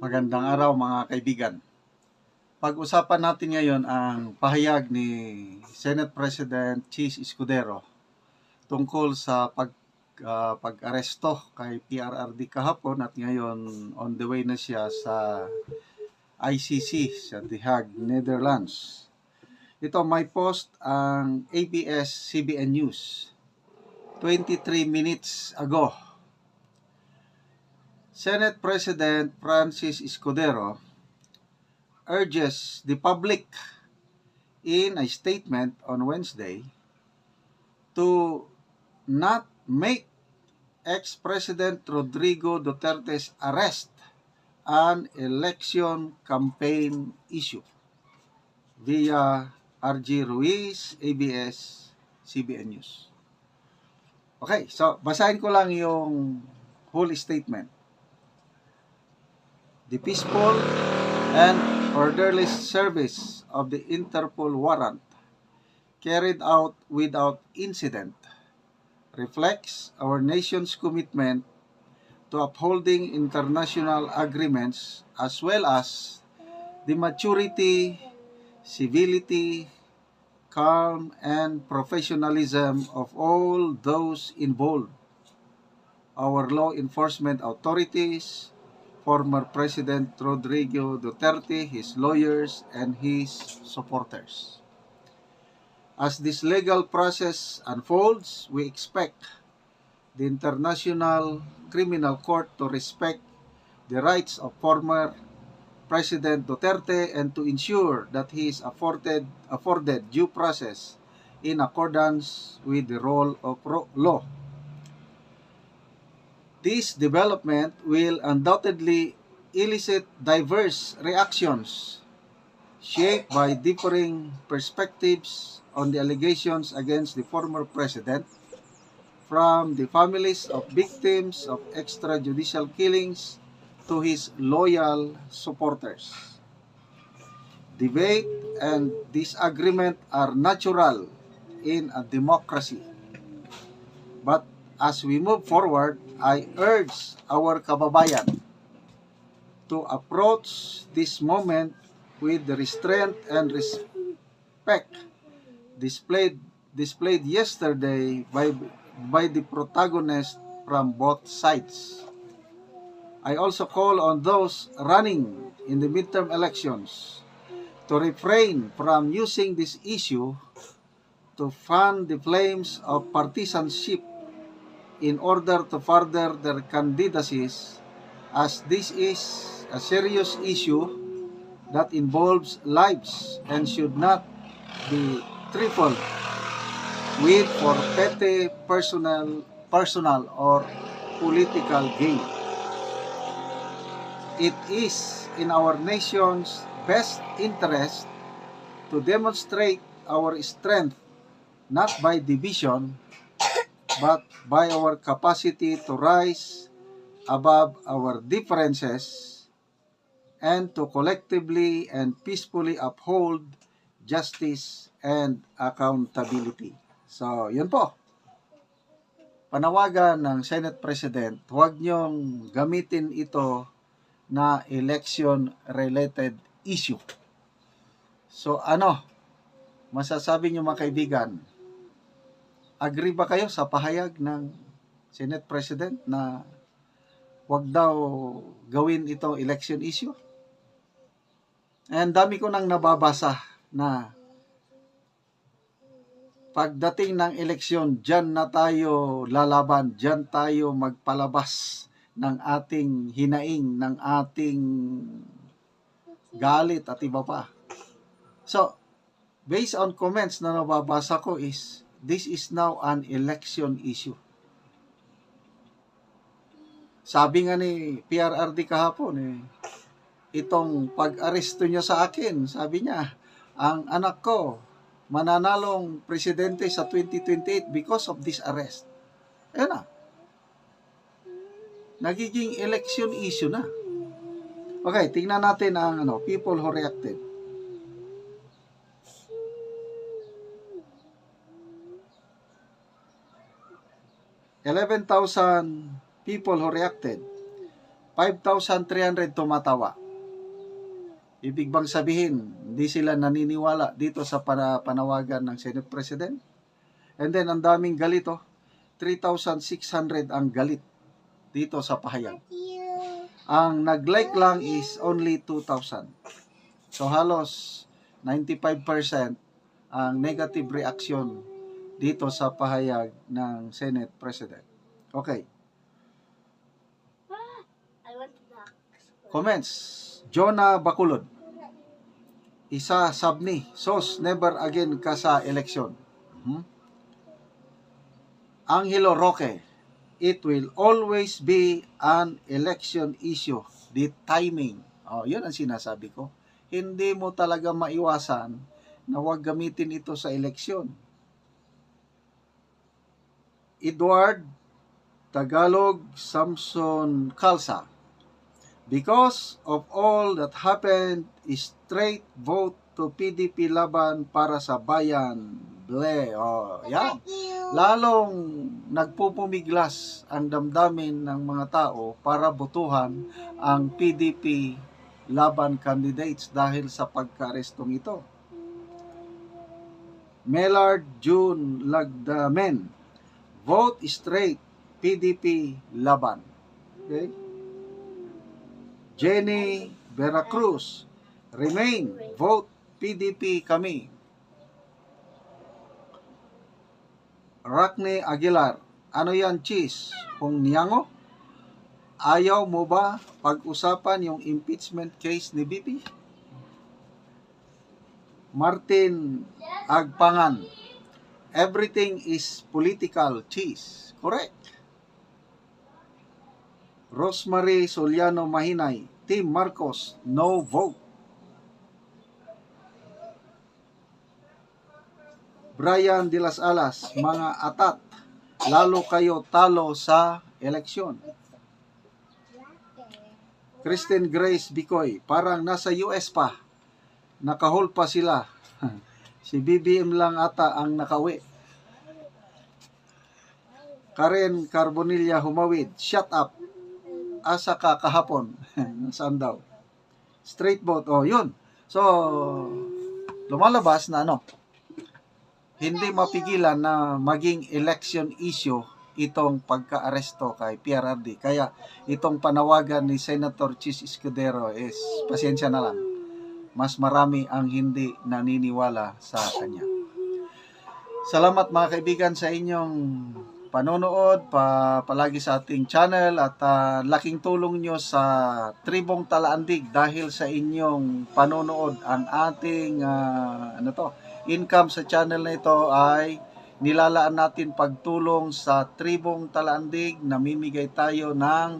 Magandang araw mga kaibigan. Pag-usapan natin ngayon ang pahayag ni Senate President Chis Escudero tungkol sa pag-aresto kay PRRD kahapon at ngayon on the way na siya sa ICC sa The Hague, Netherlands. Ito may post ang ABS-CBN News 23 minutes ago. Senate President Francis Escudero urges the public in a statement on Wednesday to not make ex-President Rodrigo Duterte's arrest an election campaign issue via RG Ruiz, ABS-CBN News. Okay, so basahin ko lang yung whole statement. The peaceful and orderly service of the Interpol warrant carried out without incident reflects our nation's commitment to upholding international agreements as well as the maturity, civility, calm, and professionalism of all those involved. Our law enforcement authorities, former President Rodrigo Duterte, his lawyers, and his supporters. As this legal process unfolds, we expect the International Criminal Court to respect the rights of former President Duterte and to ensure that he is afforded due process in accordance with the rule of law. This development will undoubtedly elicit diverse reactions shaped by differing perspectives on the allegations against the former president, from the families of victims of extrajudicial killings to his loyal supporters. Debate and disagreement are natural in a democracy. But as we move forward, I urge our kababayan to approach this moment with the restraint and respect displayed yesterday by the protagonists from both sides. I also call on those running in the midterm elections to refrain from using this issue to fan the flames of partisanship in order to further their candidacies, as this is a serious issue that involves lives and should not be trifled with for petty personal or political gain. It is in our nation's best interest to demonstrate our strength not by division but by our capacity to rise above our differences and to collectively and peacefully uphold justice and accountability. So, yun po. Panawagan ng Senate President, huwag niyong gamitin ito na election-related issue. So, masasabi niyo mga kaibigan, agree ba kayo sa pahayag ng Senate President na wag daw gawin itong election issue? And dami ko nang nababasa na pagdating ng eleksyon, dyan na tayo lalaban, dyan tayo magpalabas ng ating hinaing, ng ating galit at iba pa. So, based on comments na nababasa ko is, this is now an election issue. Sabi nga ni PRRD kahapon, itong pag-aresto niya sa akin, sabi niya, ang anak ko mananalong presidente sa 2028 because of this arrest. Ayun na. Nagiging election issue na. Okay, tingnan natin ang people who reacted. 11,000 people who reacted. 5,300 tumatawa. Ibig bang sabihin, hindi sila naniniwala dito sa panawagan ng Senate President? And then, ang daming galito. 3,600 ang galit dito sa pahayag. Ang nag-like lang is only 2,000. So, halos 95% ang negative reaction dito sa pahayag ng Senate President. Okay. Comments. Jonah Bacolod. Isa sabni. Sos never again ka sa eleksyon. Angelo Roque. It will always be an election issue. The timing. Yun ang sinasabi ko. Hindi mo talaga maiwasan na huwag gamitin ito sa eleksyon. Edward Tagalog Samson Calza. Because of all that happened, straight vote to PDP laban para sa bayan. Yan. Lalong nagpupumiglas ang damdamin ng mga tao para botohan ang PDP laban candidates dahil sa pagka-arestong ito. Mellard June Lagdamen. Vote straight PDP laban. Okay? Jenny Veracruz. Remain. Vote PDP kami. Rakne Aguilar. Ano yan, cheese? Kung niyango? Ayaw mo ba pag-usapan yung impeachment case ni BP? Martin Agpangan. Everything is political, cheese. Correct. Rosemary Soliano Mahinay. Team Marcos, no vote. Brian de las Alas, mga atat, lalo kayo talo sa eleksyon. Kristen Grace Bicoy, parang nasa US pa, nakahol pa sila. Si BBM lang ata ang nakawi. Karen Carbonilla Humawid, shut up. Asa ka kahapon. Nasaan daw? Straight vote. Yun. So, lumalabas na hindi mapigilan na maging election issue itong pagka-aresto kay PRRD. Kaya itong panawagan ni Senator Chis Escudero is pasensya na lang. Mas marami ang hindi naniniwala sa kanya. Salamat mga kaibigan sa inyong panonood palagi sa ating channel at laking tulong nyo sa Tribong Talaandig dahil sa inyong panonood ang ating income sa channel na ito ay nilalaan natin pagtulong sa Tribong Talaandig. Namimigay tayo ng